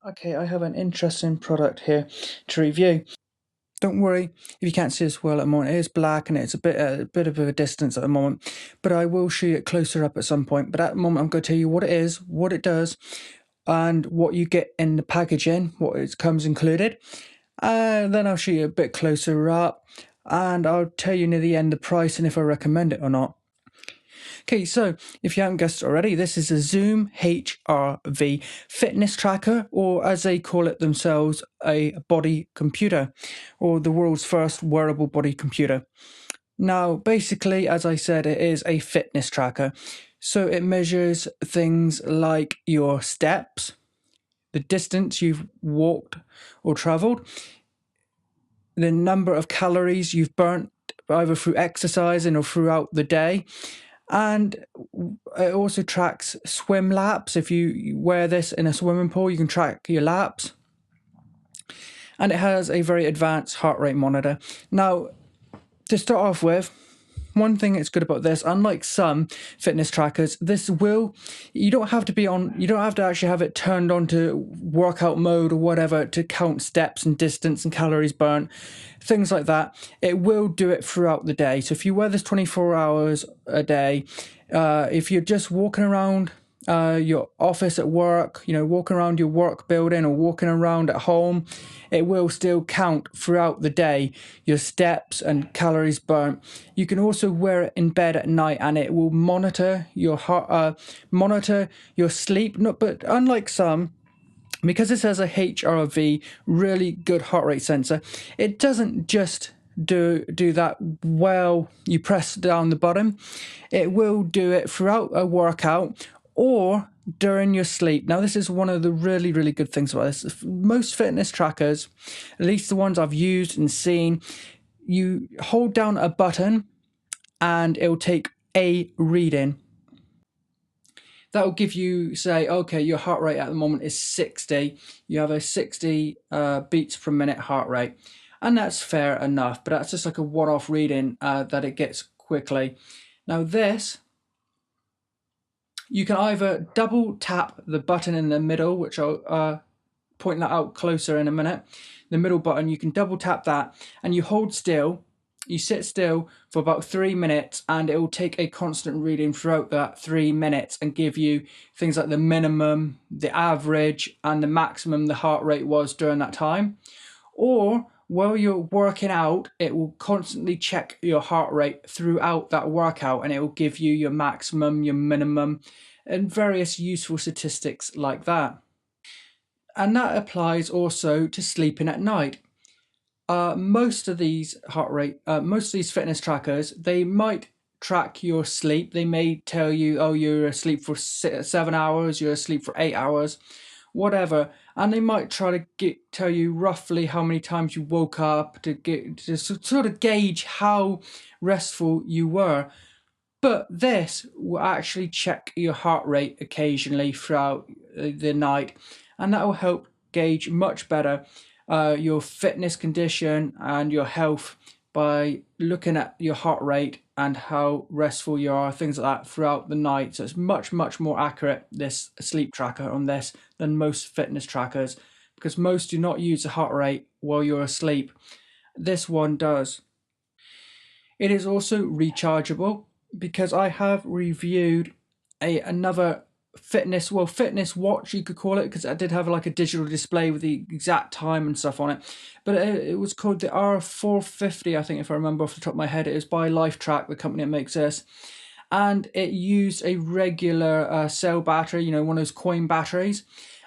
Okay, I have an interesting product here to review. Don't worry if you can't see as well at the moment. It is black and it's a bit of a distance at the moment, but I will show you it closer up at some point. But at the moment, I'm going to tell you what it is, what it does, and what you get in the packaging, what it comes included. And then I'll show you a bit closer up, and I'll tell you near the end the price and if I recommend it or not. Okay, so if you haven't guessed already, this is a ZoomHRV fitness tracker, or as they call it themselves, a body computer, or the world's first wearable body computer. Now, basically, as I said, it is a fitness tracker. So it measures things like your steps, the distance you've walked or traveled, the number of calories you've burnt either through exercising or throughout the day. And it also tracks swim laps. If you wear this in a swimming pool, you can track your laps. And it has a very advanced heart rate monitor. Now, to start off with, one thing that's good about this, unlike some fitness trackers, you don't have to actually have it turned on to workout mode or whatever to count steps and distance and calories burnt, things like that. It will do it throughout the day. So if you wear this 24 hours a day, if you're just walking around your office at work, walking around your work building or walking around at home, it will still count throughout the day your steps and calories burnt. You can also wear it in bed at night and it will monitor your heart, monitor your sleep. But unlike some, because this has a HRV, really good heart rate sensor, it doesn't just do that while you press down the button. It will do it throughout a workout or during your sleep. Now, this is one of the really, really good things about this. Most fitness trackers, at least the ones I've used and seen, you hold down a button and it'll take a reading. That will give you, say, okay, your heart rate at the moment is 60. You have a 60 beats per minute heart rate. And that's fair enough, but that's just like a one-off reading that it gets quickly. Now this, you can either double tap the button in the middle, which I'll point that out closer in a minute. The middle button, you can double tap that and you hold still. You sit still for about 3 minutes and it will take a constant reading throughout that 3 minutes and give you things like the minimum, the average, and the maximum the heart rate was during that time. Or while you're working out, it will constantly check your heart rate throughout that workout and it will give you your maximum, your minimum, and various useful statistics like that. And that applies also to sleeping at night. Most of these fitness trackers, they might track your sleep. They may tell you, oh, you're asleep for 7 hours, you're asleep for 8 hours, whatever. And they might try to tell you roughly how many times you woke up to sort of gauge how restful you were. But this will actually check your heart rate occasionally throughout the night, and that will help gauge much better your fitness condition and your health by looking at your heart rate and how restful you are, things like that throughout the night. So it's much, much more accurate, this sleep tracker on this, than most fitness trackers, because most do not use the heart rate while you're asleep. This one does. It is also rechargeable, because I have reviewed another fitness watch, you could call it, because I did have like a digital display with the exact time and stuff on it, but it was called the R450, I think, if I remember off the top of my head. It is by LifeTrak, the company that makes this, and it used a regular cell battery, one of those coin batteries,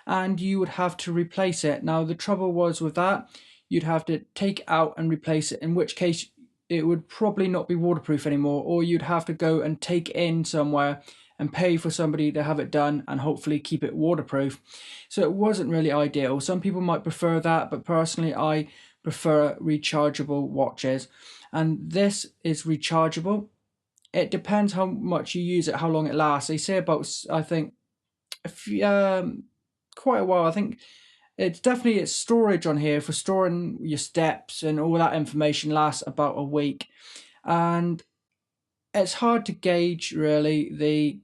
and you would have to replace it. Now the trouble was with that, you'd have to take it out and replace it, in which case it would probably not be waterproof anymore, or you'd have to go and take it in somewhere and pay for somebody to have it done and hopefully keep it waterproof. So it wasn't really ideal. Some people might prefer that, but personally I prefer rechargeable watches, and this is rechargeable. It depends how much you use it, how long it lasts. They say about, I think, quite a while. I think it's storage on here for storing your steps and all that information lasts about a week. And it's hard to gauge really the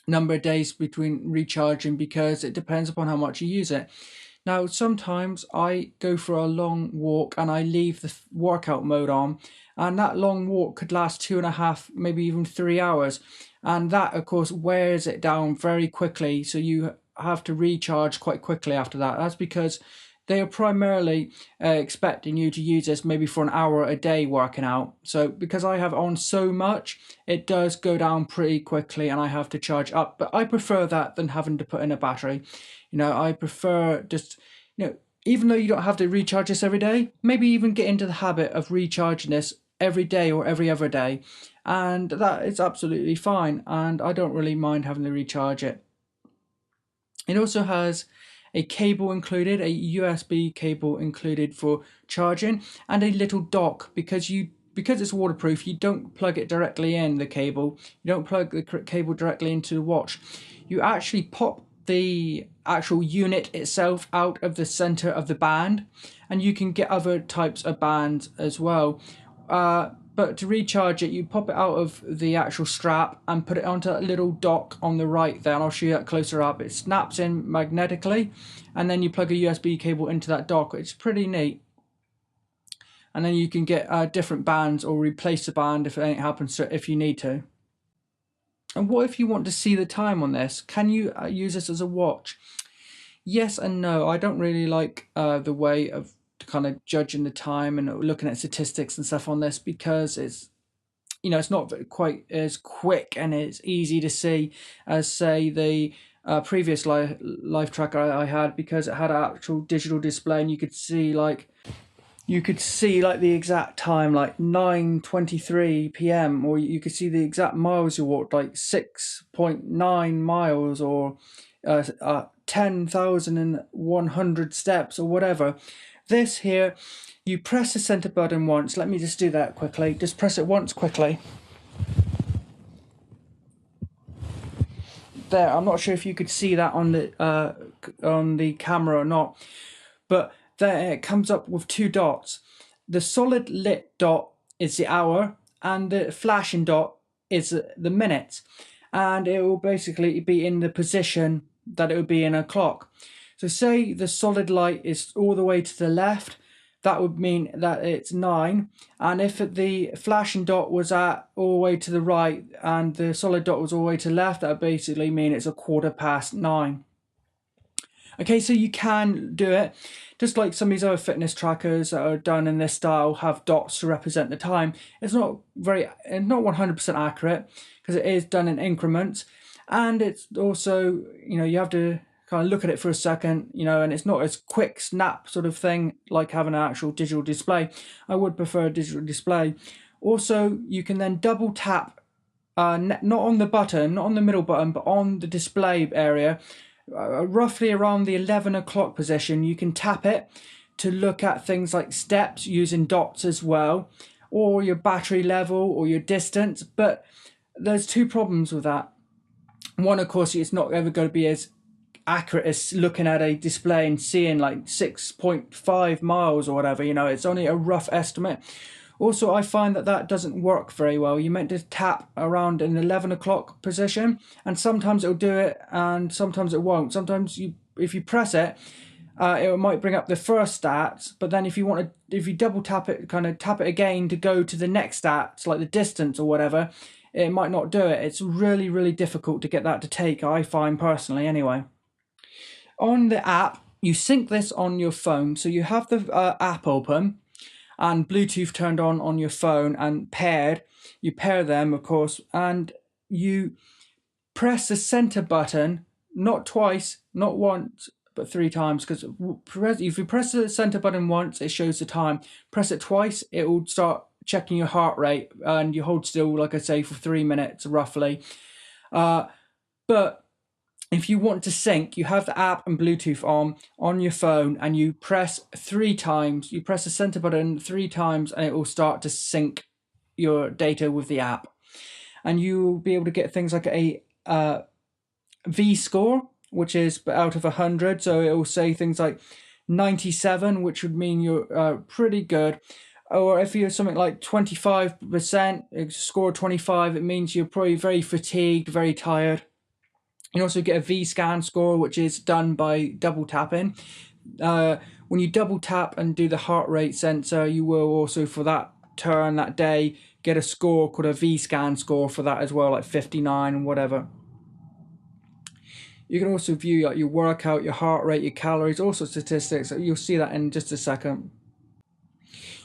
number of days between recharging, because it depends upon how much you use it. Now, sometimes I go for a long walk and I leave the workout mode on, and that long walk could last 2.5, maybe even 3 hours. And that, of course, wears it down very quickly. So you have to recharge quite quickly after that. That's because they are primarily expecting you to use this maybe for an hour a day working out. So because I have on so much, it does go down pretty quickly and I have to charge up. But I prefer that than having to put in a battery. I prefer just, even though you don't have to recharge this every day, maybe even get into the habit of recharging this every day or every other day. And that is absolutely fine. And I don't really mind having to recharge it. It also has a cable included, a USB cable included for charging, and a little dock because it's waterproof. You don't plug it directly in the cable. You don't plug the cable directly into the watch. You actually pop the actual unit itself out of the center of the band, and you can get other types of bands as well. But to recharge it, you pop it out of the actual strap and put it onto a little dock on the right there, and I'll show you that closer up. It snaps in magnetically, and then you plug a USB cable into that dock. It's pretty neat. And then you can get different bands or replace the band if anything happens if you need to. And what if you want to see the time on this? Can you use this as a watch? Yes and no. I don't really like the way of kind of judging the time and looking at statistics and stuff on this because it's not quite as quick and as easy to see as say the previous LifeTrak I had, because it had an actual digital display and you could see like the exact time, like 9:23 p.m, or you could see the exact miles you walked, like 6.9 miles or 10,100 steps or whatever. This here, you press the center button once. Let me just do that quickly. Just press it once quickly. There, I'm not sure if you could see that on the camera or not, but there it comes up with two dots. The solid lit dot is the hour, and the flashing dot is the minutes, and it will basically be in the position that it would be in a clock. So say the solid light is all the way to the left, that would mean that it's 9. And if the flashing dot was at all the way to the right and the solid dot was all the way to the left, that would basically mean it's 9:15. Okay, so you can do it. Just like some of these other fitness trackers that are done in this style have dots to represent the time. It's not 100% accurate because it is done in increments. And it's also, you have to kind of look at it for a second, and it's not as quick snap sort of thing like having an actual digital display. I would prefer a digital display. Also, you can then double tap, not on the button, not on the middle button, but on the display area, roughly around the 11 o'clock position. You can tap it to look at things like steps using dots as well, or your battery level or your distance. But there's two problems with that. One, of course, it's not ever going to be as accurate as looking at a display and seeing like 6.5 miles or whatever. It's only a rough estimate. Also, I find that doesn't work very well. You're meant to tap around an 11 o'clock position, and sometimes it'll do it and sometimes it won't. Sometimes if you press it, it might bring up the first stats, but then if you double tap it, kind of tap it again to go to the next stats, like the distance or whatever, it might not do it. It's really, really difficult to get that to take, I find personally anyway. On the app, you sync this on your phone. So you have the app open and Bluetooth turned on your phone and paired. You pair them, of course, and you press the center button, not twice, not once, but 3 times. Because if you press the center button once, it shows the time. Press it twice, it will start checking your heart rate, and you hold still, like I say, for 3 minutes roughly. But if you want to sync, you have the app and Bluetooth on your phone, and you press 3 times. You press the center button 3 times, and it will start to sync your data with the app. And you'll be able to get things like a V score, which is out of 100. So it will say things like 97, which would mean you're pretty good. Or if you're something like 25%, a score 25, it means you're probably very fatigued, very tired. You also get a V-scan score, which is done by double tapping. when you double tap and do the heart rate sensor, you will also for that turn that day get a score called a V-scan score for that as well, like 59 and whatever. You can also view like your workout, your heart rate, your calories, all sorts of statistics. You'll see that in just a second.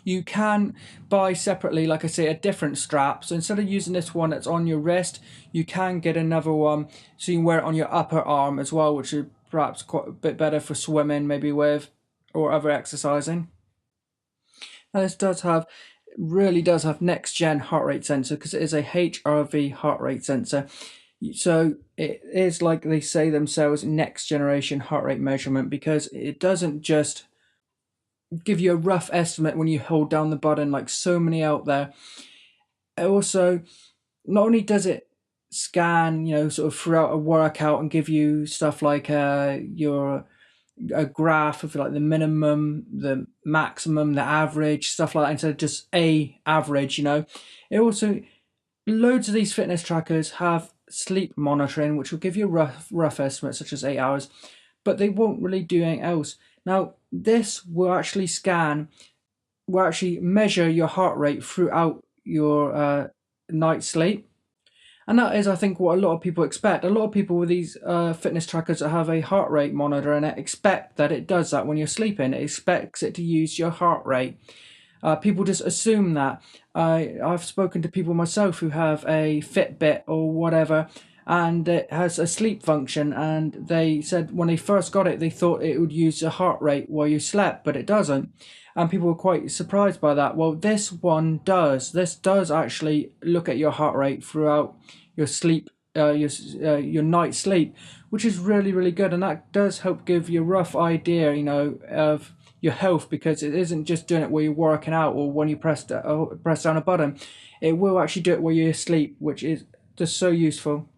You can buy separately, like I say, a different strap. So instead of using this one that's on your wrist, you can get another one so you can wear it on your upper arm as well, which is perhaps quite a bit better for swimming maybe with, or other exercising. Now this really does have next gen heart rate sensor because it is a HRV heart rate sensor. So it is, like they say themselves, next generation heart rate measurement, because it doesn't just give you a rough estimate when you hold down the button like so many out there. It also, not only does it scan, sort of throughout a workout and give you stuff like your a graph of like the minimum, the maximum, the average, stuff like that, instead of just a average. It also, loads of these fitness trackers have sleep monitoring, which will give you a rough estimate, such as 8 hours, but they won't really do anything else. Now, this will actually measure your heart rate throughout your night's sleep. And that is, I think, what a lot of people expect. A lot of people with these fitness trackers that have a heart rate monitor in it expect that it does that when you're sleeping. It expects it to use your heart rate. People just assume that. I've spoken to people myself who have a Fitbit or whatever, and it has a sleep function, and they said when they first got it, they thought it would use your heart rate while you slept, but it doesn't. And people were quite surprised by that. Well, this one does. This does actually look at your heart rate throughout your sleep, your night sleep, which is really, really good. And that does help give you a rough idea, of your health, because it isn't just doing it while you're working out or when you press down a button. It will actually do it while you're asleep, which is just so useful.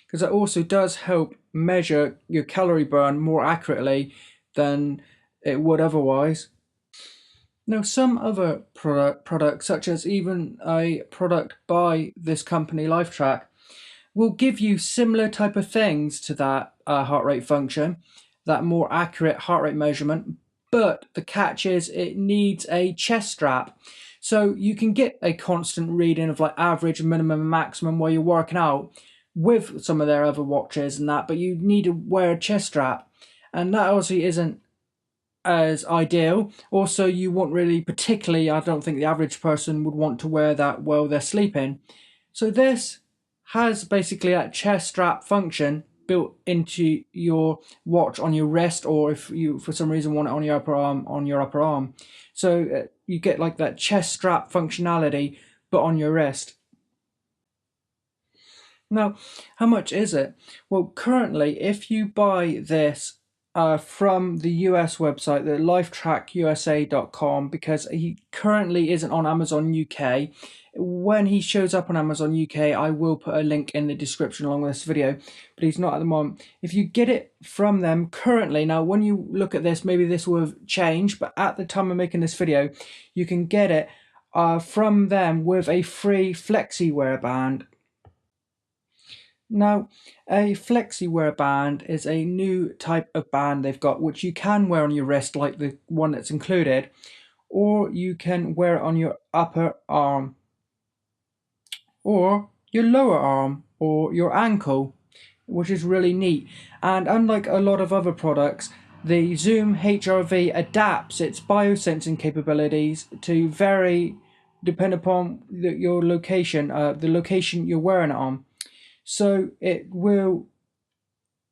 Because it also does help measure your calorie burn more accurately than it would otherwise. Now, some other products, such as even a product by this company, LifeTrak, will give you similar type of things to that heart rate function, that more accurate heart rate measurement, but the catch is it needs a chest strap. So you can get a constant reading of like average, minimum, and maximum while you're working out with some of their other watches and that, but you need to wear a chest strap, and that obviously isn't as ideal. Also, you won't really, particularly, I don't think the average person would want to wear that while they're sleeping. So this has basically that chest strap function built into your watch on your wrist, or if you for some reason want it on your upper arm, so you get like that chest strap functionality but on your wrist. Now, how much is it? Well, currently, if you buy this from the US website, the lifetrakusa.com, because he currently isn't on Amazon UK. When he shows up on Amazon UK, I will put a link in the description along with this video, but he's not at the moment. If you get it from them currently, now when you look at this, maybe this will have changed, but at the time of making this video, you can get it from them with a free FlexiWear band. Now, a FlexiWear band is a new type of band they've got, which you can wear on your wrist like the one that's included, or you can wear it on your upper arm, or your lower arm, or your ankle, which is really neat. And unlike a lot of other products, the ZoomHRV adapts its biosensing capabilities to vary depending upon your location, the location you're wearing it on. So it will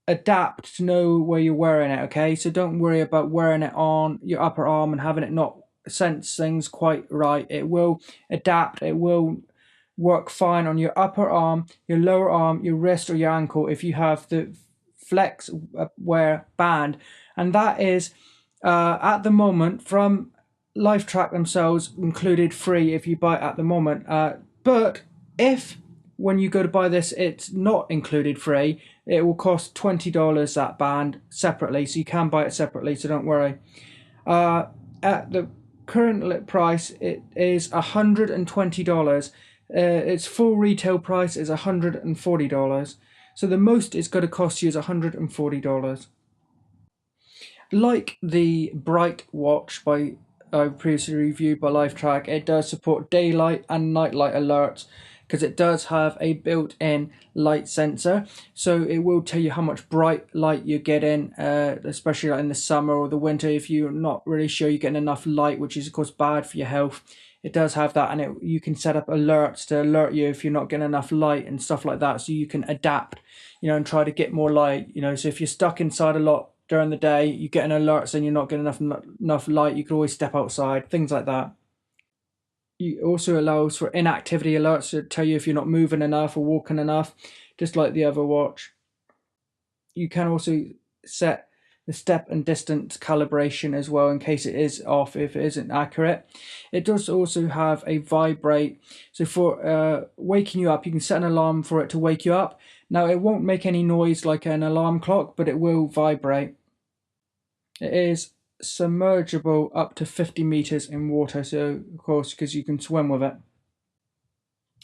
adapt to know where you're wearing it, okay? So don't worry about wearing it on your upper arm and having it not sense things quite right. It will adapt. It will work fine on your upper arm, your lower arm, your wrist, or your ankle if you have the FlexiWear band. And that is, at the moment, from LifeTrak themselves, included free if you buy it at the moment. But if when you go to buy this, it's not included free, it will cost $20, that band, separately, so you can buy it separately, so don't worry. At the current price, it is $120. Its full retail price is $140. So the most it's going to cost you is $140. Like the Bright watch by previously reviewed by LifeTrak, it does support daylight and nightlight alerts because it does have a built-in light sensor, so it will tell you how much bright light you're getting, especially like in the summer or the winter if you're not really sure you're getting enough light, which is of course bad for your health. It does have that, and you can set up alerts to alert you if you're not getting enough light and stuff like that, so you can adapt, and try to get more light. So if you're stuck inside a lot during the day, you get an alert saying you're not getting enough light, you can always step outside, things like that. It also allows for inactivity alerts to tell you if you're not moving enough or walking enough, just like the other watch. You can also set the step and distance calibration as well in case it is off if it isn't accurate. It does also have a vibrate, so for waking you up, you can set an alarm for it to wake you up. Now it won't make any noise like an alarm clock, but it will vibrate. It is submergible up to 50 meters in water, so of course because you can swim with it.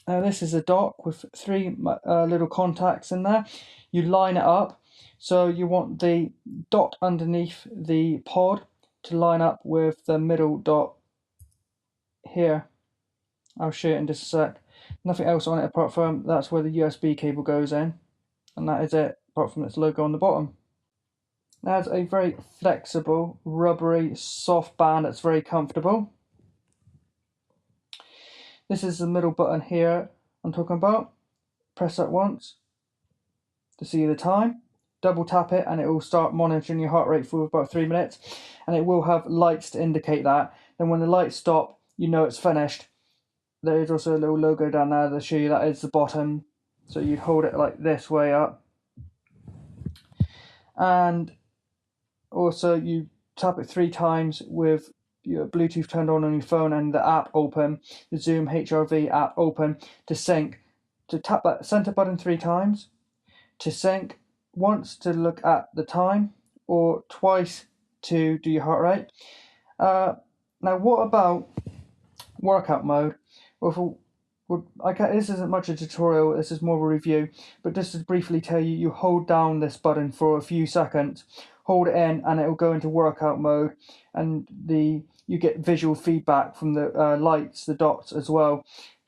This is a dock with three little contacts in there. You line it up, so you want the dot underneath the pod to line up with the middle dot here. I'll show it in just a sec. Nothing else on it apart from that's where the USB cable goes in, and that is it apart from its logo on the bottom. It has a very flexible, rubbery, soft band that's very comfortable. This is the middle button here I'm talking about. Press that once to see the time. Double tap it and it will start monitoring your heart rate for about 3 minutes, and it will have lights to indicate that. Then when the lights stop, you know it's finished. There is also a little logo down there to show you that is the bottom, so you'd hold it like this way up, and also you tap it 3 times with your Bluetooth turned on your phone and the app open, the ZoomHRV app open, to sync. To tap that center button 3 times to sync, once to look at the time, or twice to do your heart rate. Now what about workout mode? Well, this isn't much a tutorial, this is more of a review, but just to briefly tell you, you hold down this button for a few seconds, hold it in, and it will go into workout mode, and you get visual feedback from the lights, the dots as well,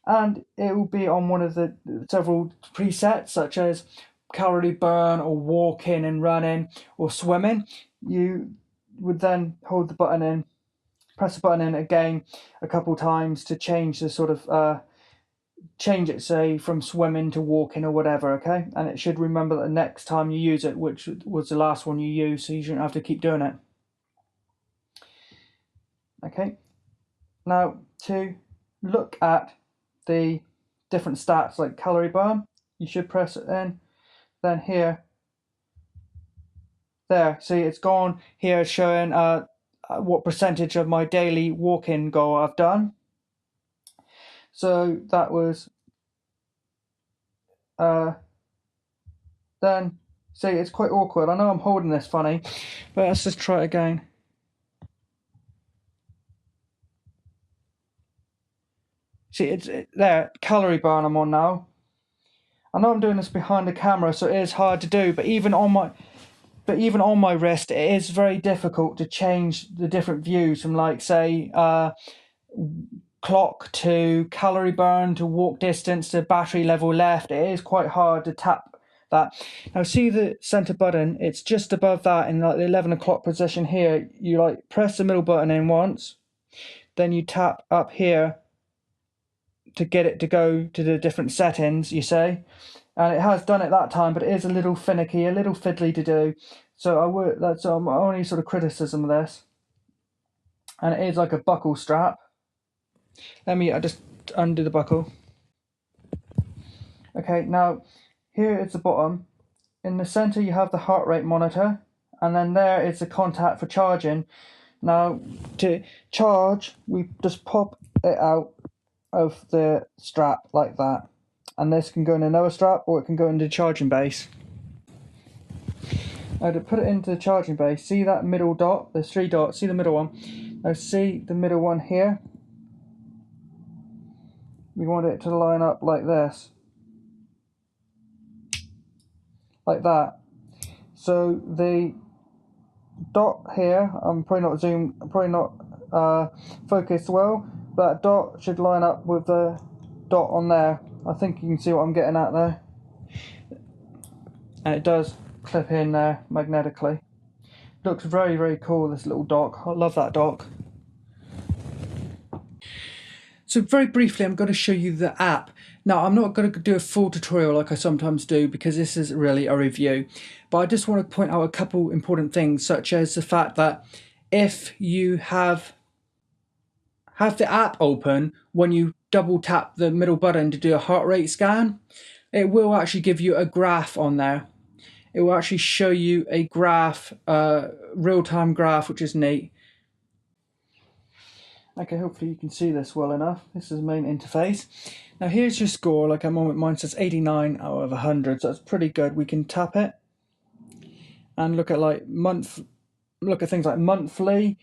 and it will be on one of the several presets such as calorie burn or walking and running or swimming. You would then hold the button in, press the button in again a couple times to change the sort of change it, say from swimming to walking or whatever, okay? And it should remember that the next time you use it, which was the last one you used, so you shouldn't have to keep doing it. Okay, now to look at the different stats like calorie burn, you should press it in, then here, there, see it's gone here, showing what percentage of my daily walking goal I've done. So that was then, see it's quite awkward. I know I'm holding this funny, but let's just try it again. See, it's there, calorie burn I'm on now. I know I'm doing this behind the camera, so it is hard to do, but even on my wrist, it is very difficult to change the different views from, like, say, clock to calorie burn to walk distance to battery level left. It is quite hard to tap that. Now see the center button, it's just above that in like the 11 o'clock position here. You like press the middle button in once, then you tap up here to get it to go to the different settings, you say, and it has done it that time, but it is a little finicky, a little fiddly to do. So that's my only sort of criticism of this. And it is like a buckle strap. I just undo the buckle. Okay, now here is the bottom. In the center you have the heart rate monitor, and then there is the contact for charging. Now to charge, we just pop it out of the strap like that, and this can go in another strap or it can go into the charging base. Now to put it into the charging base, see that middle dot? There's 3 dots, see the middle one? Now see the middle one here? We want it to line up like this. Like that. So the dot here, I'm probably not focused well, but that dot should line up with the dot on there. I think you can see what I'm getting at there. And it does clip in there magnetically. Looks very, very cool, this little dock. I love that dock. So very briefly, I'm going to show you the app. Now, I'm not going to do a full tutorial like I sometimes do because this is really a review. But I just want to point out a couple important things, such as the fact that if you have the app open, when you double tap the middle button to do a heart rate scan, it will actually give you a graph on there. It will actually show you a graph, real-time graph, which is neat. Okay, hopefully you can see this well enough. This is the main interface. Now here's your score. Like at the moment mine says 89 out of 100, so that's pretty good. We can tap it and look at things like monthly,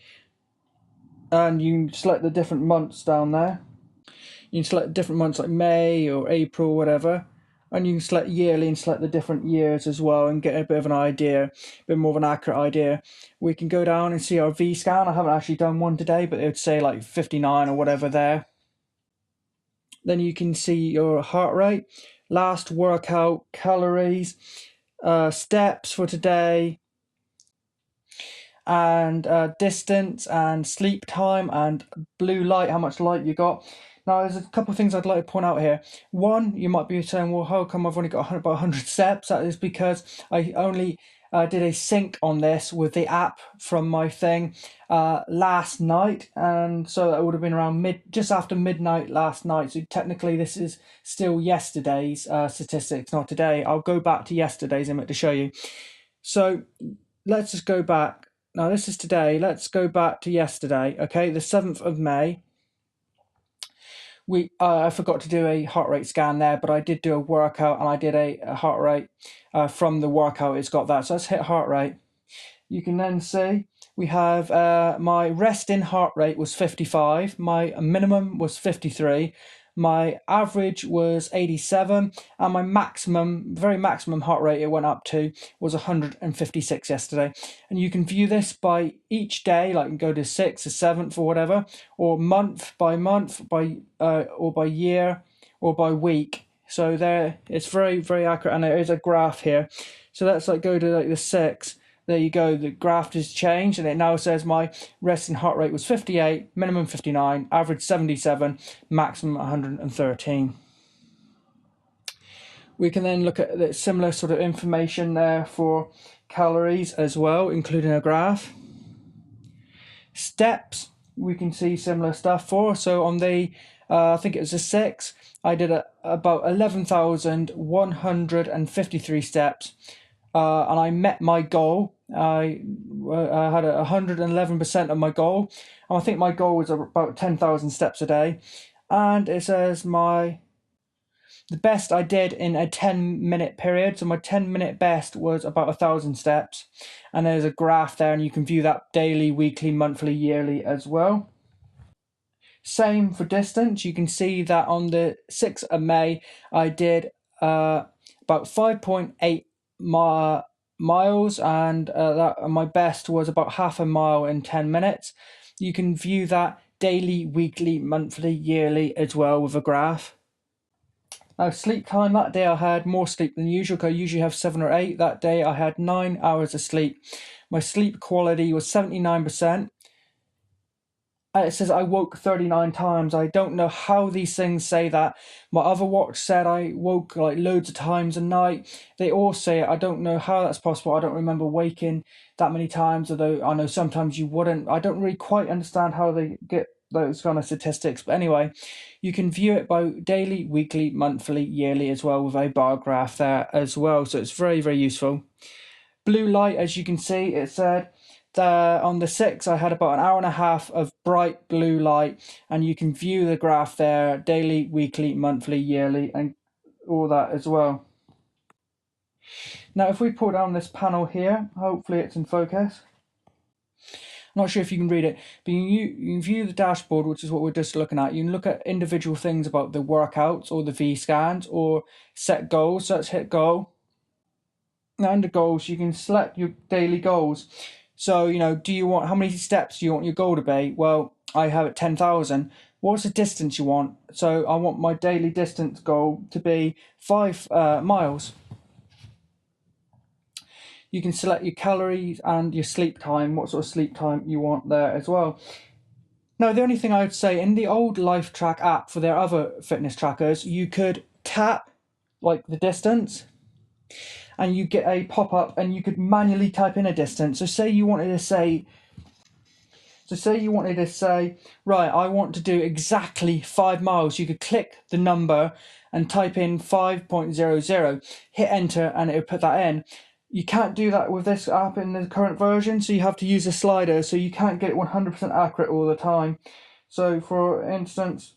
and you can select the different months down there. You can select different months like May or April, whatever. And you can select yearly and select the different years as well and get a bit of an idea, a bit more of an accurate idea. We can go down and see our V scan. I haven't actually done one today, but it would say like 59 or whatever there. Then you can see your heart rate, last workout, calories, steps for today, and distance and sleep time and blue light, how much light you got. Now, there's a couple of things I'd like to point out here. One, you might be saying, well, how come I've only got about 100 steps? That is because I only did a sync on this with the app from my thing last night, and so that would have been around just after midnight last night. So technically, this is still yesterday's statistics, not today. I'll go back to yesterday's image to show you. So let's just go back. Now, this is today. Let's go back to yesterday. Okay, the 7th of May. I forgot to do a heart rate scan there, but I did do a workout and I did a heart rate from the workout. It's got that. So let's hit heart rate. You can then see we have my resting heart rate was 55. My minimum was 53. My average was 87, and my very maximum heart rate it went up to was 156 yesterday. And you can view this by each day, like you can go to 6th or 7th or whatever, or month, or by year, or by week. So there, it's very, very accurate, and there is a graph here. So let's go to the 6th. There you go, the graph has changed and it now says my resting heart rate was 58, minimum 59, average 77, maximum 113. We can then look at the similar sort of information there for calories as well, including a graph. Steps, we can see similar stuff for. So on the, I think it was a 6, I did about 11,153 steps. And I met my goal. I had 111% of my goal. And I think my goal was about 10,000 steps a day. And it says the best I did in a 10-minute period. So my 10-minute best was about 1,000 steps. And there's a graph there, and you can view that daily, weekly, monthly, yearly as well. Same for distance. You can see that on the 6th of May, I did about 5.8 miles, and my best was about half a mile in 10 minutes. You can view that daily, weekly, monthly, yearly as well with a graph. Now, sleep time, that day I had more sleep than usual, because I usually have 7 or 8. That day I had 9 hours of sleep. My sleep quality was 79%. It says I woke 39 times. I don't know how these things say that. My other watch said I woke like loads of times a night. They all say it. I don't know how that's possible. I don't remember waking that many times, although I know sometimes you wouldn't. I don't really quite understand how they get those kind of statistics. But anyway, you can view it by daily, weekly, monthly, yearly as well, with a bar graph there as well. So it's very, very useful. Blue light, as you can see, it said on the 6th, I had about an hour and a half of bright blue light, and you can view the graph there, daily, weekly, monthly, yearly, and all that as well. Now, if we pull down this panel here, hopefully it's in focus. I'm not sure if you can read it, but you can view the dashboard, which is what we're just looking at. You can look at individual things about the workouts or the V scans or set goals. So let's hit goal. Now, under goals, you can select your daily goals. So, do you want, how many steps do you want your goal to be? Well, I have it 10,000. What's the distance you want? So I want my daily distance goal to be 5 miles. You can select your calories and your sleep time, what sort of sleep time you want there as well. Now, the only thing I would say, in the old LifeTrak app for their other fitness trackers, you could tap like the distance and you get a pop-up and you could manually type in a distance. So say you wanted to say, right, I want to do exactly 5 miles. You could click the number and type in 5.00, hit enter, and it would put that in. You can't do that with this app in the current version, so you have to use a slider, so you can't get it 100% accurate all the time. So for instance,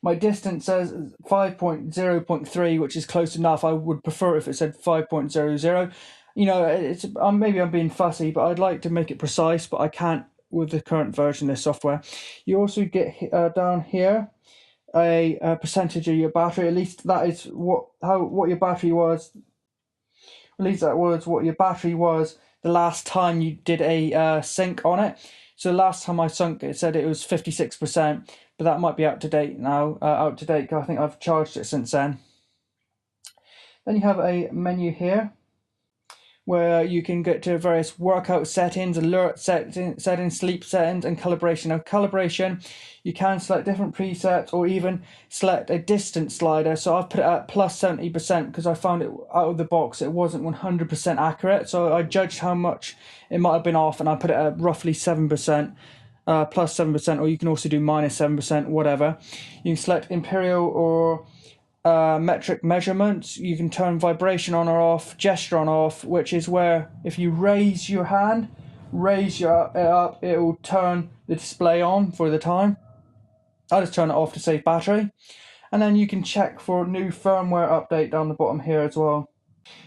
my distance says 5.0.3, which is close enough. I would prefer if it said 5.00. It's maybe I'm being fussy, but I'd like to make it precise, but I can't with the current version of this software. You also get down here a percentage of your battery. At least that is what your battery was. At least that was what your battery was the last time you did a sync on it. So last time I sunk, it said it was 56%, but that might be out to date now. I think I've charged it since then. Then you have a menu here where you can get to various workout settings, alert settings, sleep settings, and calibration. Now, calibration, you can select different presets or even select a distance slider. So I've put it at plus 70% because I found it out of the box it wasn't 100% accurate. So I judged how much it might have been off, and I put it at roughly 7%. Plus 7%, or you can also do minus 7%, whatever. You can select imperial or metric measurements. You can turn vibration on or off, gesture on or off, which is where if you raise your hand, it up, it will turn the display on for the time. I'll just turn it off to save battery. And then you can check for new firmware update down the bottom here as well.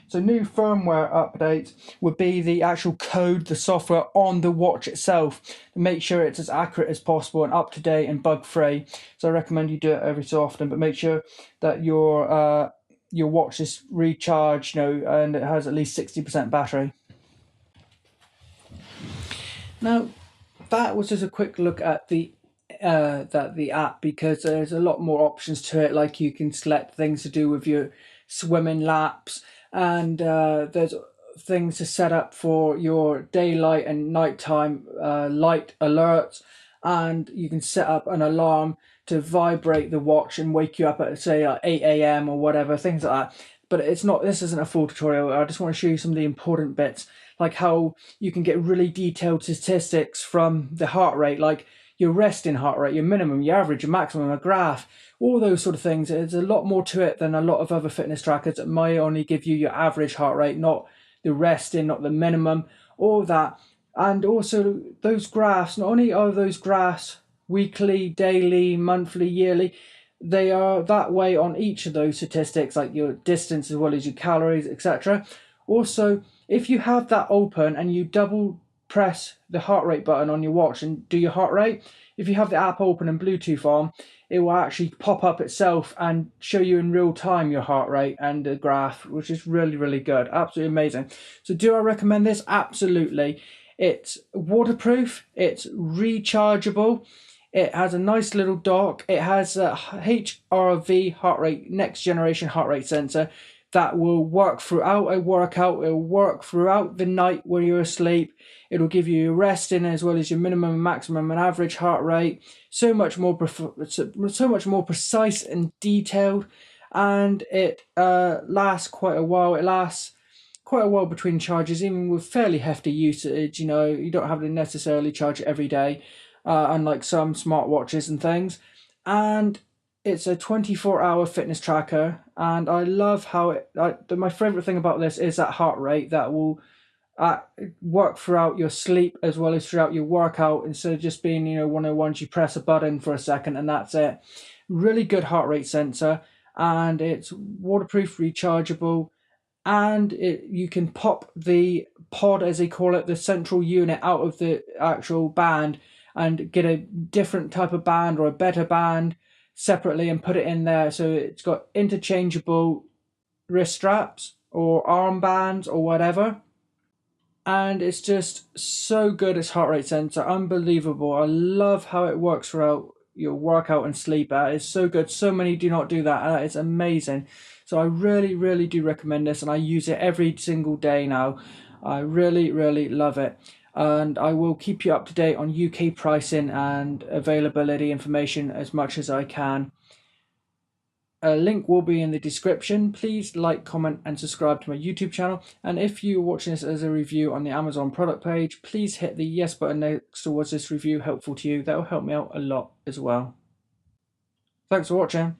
So new firmware updates would be the actual code, the software on the watch itself, to make sure it's as accurate as possible and up to date and bug free. So I recommend you do it every so often, but make sure that your watch is recharged, and it has at least 60% battery. Now, that was just a quick look at the app, because there's a lot more options to it. Like you can select things to do with your swimming laps, and there's things to set up for your daylight and nighttime light alerts, and you can set up an alarm to vibrate the watch and wake you up at, say, 8 a.m. or whatever, things like that. But this isn't a full tutorial. I just want to show you some of the important bits, like how you can get really detailed statistics from the heart rate, like your resting heart rate, your minimum, your average, your maximum, a graph, all those sort of things. There's a lot more to it than a lot of other fitness trackers that may only give you your average heart rate, not the resting, not the minimum, all that. And also those graphs, not only are those graphs weekly, daily, monthly, yearly, they are that way on each of those statistics, like your distance as well as your calories, etc. Also, if you have that open and you double press the heart rate button on your watch and do your heart rate, if you have the app open and Bluetooth on, it will actually pop up itself and show you in real time your heart rate and the graph, which is really, really good. Absolutely amazing. So do I recommend this? Absolutely. It's waterproof, it's rechargeable, it has a nice little dock, it has a HRV heart rate, next generation heart rate sensor, that will work throughout a workout. It'll work throughout the night when you're asleep. It'll give you your resting as well as your minimum, maximum, and average heart rate. So much more precise and detailed, and it lasts quite a while. It lasts quite a while between charges, even with fairly hefty usage. You don't have to necessarily charge it every day, unlike some smartwatches and things. And it's a 24-hour fitness tracker, and I love how my favorite thing about this is that heart rate that will work throughout your sleep as well as throughout your workout, instead of just being, one of the ones you press a button for a second and that's it. Really good heart rate sensor, and it's waterproof, rechargeable, and you can pop the pod, as they call it, the central unit, out of the actual band and get a different type of band or a better band separately and put it in there. So it's got interchangeable wrist straps or armbands or whatever. and it's just so good. It's heart rate sensor, unbelievable. I love how it works throughout your workout and sleep. It's so good. So many do not do that. It's amazing. So I really do recommend this, and I use it every single day now. I really love it, and I will keep you up to date on UK pricing and availability information as much as I can. A link will be in the description. Please like, comment, and subscribe to my YouTube channel. And if you're watching this as a review on the Amazon product page, please hit the yes button next to was this review helpful to you. That will help me out a lot as well. Thanks for watching.